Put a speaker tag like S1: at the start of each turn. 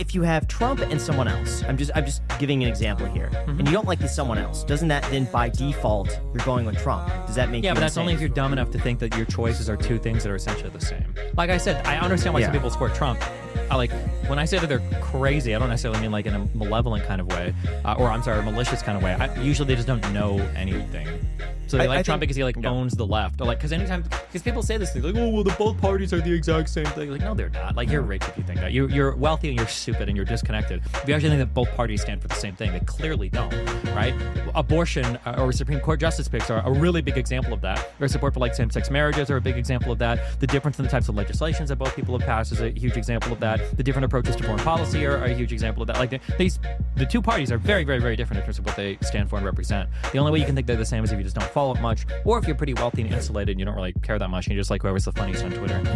S1: if you have Trump and someone else, I'm just giving an example here, and you don't like the someone else, doesn't that then by default you're going with Trump? Does that make
S2: Yeah,
S1: you
S2: but that's
S1: insane?
S2: only if you're dumb enough to think that your choices are two things that are essentially the same. Like I said, I understand why some people support Trump. When I say that they're crazy, I don't necessarily mean like in a malevolent kind of way, or I'm sorry, a malicious kind of way. Usually they just don't know anything. So they like Trump because he owns the left, or because people say this thing like, oh well, the both parties are the exact same thing. Like, no, they're not. Like, you're rich if you think that. You're wealthy and you're stupid and you're disconnected. If you actually think that both parties stand for the same thing, they clearly don't, right? Abortion or Supreme Court justice picks are a really big example of that. Or support for same-sex marriages are a big example of that. The difference in the types of legislations that both people have passed is a huge example of that. The different approaches to foreign policy are a huge example of that. Like the two parties are very, very, very different in terms of what they stand for and represent. The only way you can think they're the same is if you just don't follow it much, or if you're pretty wealthy and insulated and you don't really care that much and you just like whoever's the funniest on Twitter.
S1: Yeah.